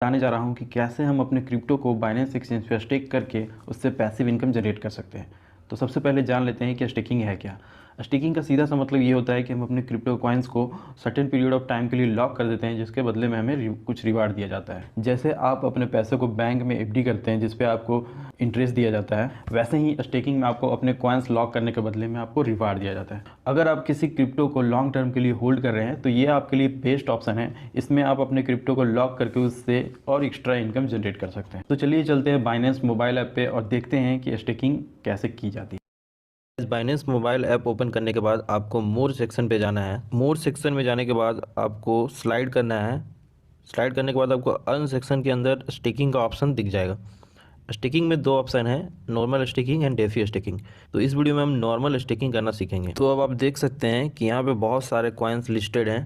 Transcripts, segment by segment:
बताने जा रहा हूँ कि कैसे हम अपने क्रिप्टो को बाइनेंस एक्सचेंज पे स्टेक करके उससे पैसिव इनकम जनरेट कर सकते हैं। तो सबसे पहले जान लेते हैं कि स्टेकिंग है क्या। स्टेकिंग का सीधा सा मतलब ये होता है कि हम अपने क्रिप्टो कॉइन्स को सर्टेन पीरियड ऑफ टाइम के लिए लॉक कर देते हैं, जिसके बदले में हमें कुछ रिवार्ड दिया जाता है। जैसे आप अपने पैसे को बैंक में एफडी करते हैं जिस पे आपको इंटरेस्ट दिया जाता है, वैसे ही स्टेकिंग में आपको अपने कॉइन्स लॉक करने के बदले में आपको रिवार्ड दिया जाता है। अगर आप किसी क्रिप्टो को लॉन्ग टर्म के लिए होल्ड कर रहे हैं तो ये आपके लिए बेस्ट ऑप्शन है। इसमें आप अपने क्रिप्टो को लॉक करके उससे और एक्स्ट्रा इनकम जनरेट कर सकते हैं। तो चलिए चलते हैं बाइनेंस मोबाइल ऐप पे और देखते हैं कि स्टेकिंग कैसे की जाती है। इस बाइनेंस मोबाइल ऐप ओपन करने के बाद आपको मोर सेक्शन पे जाना है। मोर सेक्शन में जाने के बाद आपको स्लाइड करना है। स्लाइड करने के बाद आपको अर्न सेक्शन के अंदर स्टेकिंग का ऑप्शन दिख जाएगा। स्टेकिंग में दो ऑप्शन है, normal staking and DeFi staking. तो इस वीडियो में हम नॉर्मल स्टेकिंग करना सीखेंगे। तो अब आप देख सकते हैं कि यहाँ पे बहुत सारे कॉइन्स लिस्टेड हैं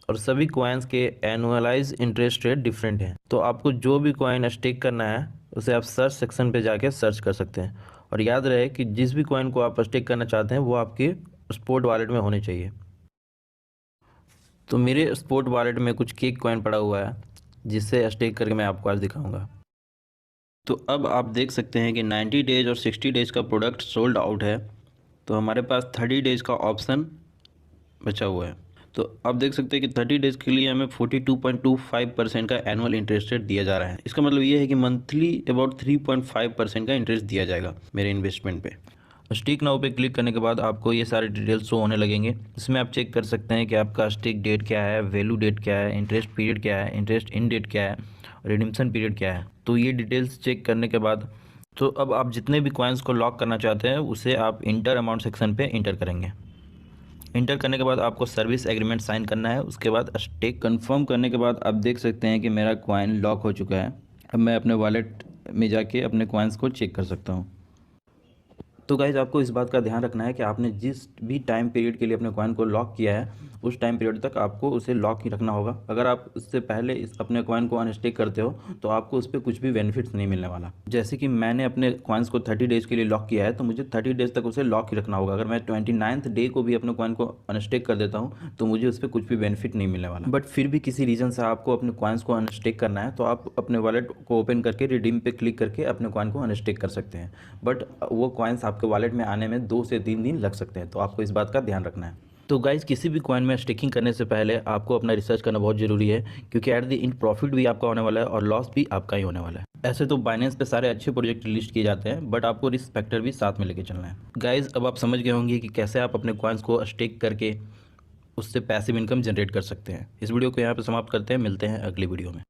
और सभी कॉइन्स के एनुअलाइज इंटरेस्ट रेट डिफरेंट हैं। तो आपको जो भी कॉइन स्टेक करना है उसे आप सर्च सेक्शन पे जाके सर्च कर सकते हैं। और याद रहे कि जिस भी कॉइन को आप स्टेक करना चाहते हैं वो आपके स्पोर्ट वॉलेट में होने चाहिए। तो मेरे स्पोर्ट वॉलेट में कुछ केक कॉइन पड़ा हुआ है जिससे स्टेक करके मैं आपको आज दिखाऊंगा। तो अब आप देख सकते हैं कि 90 डेज और 60 डेज का प्रोडक्ट सोल्ड आउट है। तो हमारे पास 30 डेज का ऑप्शन बचा हुआ है। तो आप देख सकते हैं कि 30 डेज़ के लिए हमें 42.25% का एनुअल इंटरेस्ट रेट दिया जा रहा है। इसका मतलब ये है कि मंथली अबाउट 3.5% का इंटरेस्ट दिया जाएगा मेरे इन्वेस्टमेंट पे। स्टेक नाउ पे क्लिक करने के बाद आपको ये सारे डिटेल्स शो होने लगेंगे। इसमें आप चेक कर सकते हैं कि आपका स्टेक डेट क्या है, वैल्यू डेट क्या है, इंटरेस्ट पीरियड क्या है, इंटरेस्ट इन डेट क्या है, रिडीम्पशन पीरियड क्या है। तो ये डिटेल्स चेक करने के बाद तो अब आप जितने भी कॉइन्स को लॉक करना चाहते हैं उसे आप इंटर अमाउंट सेक्शन पे इंटर करेंगे। इंटर करने के बाद आपको सर्विस एग्रीमेंट साइन करना है। उसके बाद स्टेक कंफर्म करने के बाद आप देख सकते हैं कि मेरा कॉइन लॉक हो चुका है। अब मैं अपने वॉलेट में जाके अपने कॉइन्स को चेक कर सकता हूँ। तो गाइज़ आपको इस बात का ध्यान रखना है कि आपने जिस भी टाइम पीरियड के लिए अपने कॉइन को लॉक किया है उस टाइम पीरियड तक आपको उसे लॉक ही रखना होगा। अगर आप उससे पहले इस अपने कॉइन को अनस्टेक करते हो तो आपको उस पर कुछ भी बेनिफिट्स नहीं मिलने वाला। जैसे कि मैंने अपने कॉइन्स को 30 डेज़ के लिए लॉक किया है तो मुझे 30 डेज़ तक उसे लॉक ही रखना होगा। अगर मैं 29th डे को भी अपने कॉइन को अनस्टेक कर देता हूँ तो मुझे उस पर कुछ भी बेनिफिट नहीं मिलने वाला। बट फिर भी किसी रीज़न से आपको अपने कॉइन्स को अनस्टेक करना है तो आप अपने वॉलेट को ओपन करके रिडीम पे क्लिक करके अपने कॉइन को अनस्टेक कर सकते हैं। बट वो कॉइन्स आपके वॉलेट में आने में 2 से 3 दिन लग सकते हैं। तो आपको इस बात का ध्यान रखना है। तो गाइज किसी भी कॉइन में स्टेकिंग करने से पहले आपको अपना रिसर्च करना बहुत ज़रूरी है, क्योंकि एट द एंड प्रॉफिट भी आपका होने वाला है और लॉस भी आपका ही होने वाला है। ऐसे तो बाइनेंस पे सारे अच्छे प्रोजेक्ट लिस्ट किए जाते हैं बट आपको रिस्क फैक्टर भी साथ में लेके चलना है। गाइज अब आप समझ गए होंगे कि कैसे आप अपने कॉइन्स को स्टेक करके उससे पैसिव इनकम जनरेट कर सकते हैं। इस वीडियो को यहाँ पे समाप्त करते हैं, मिलते हैं अगली वीडियो में।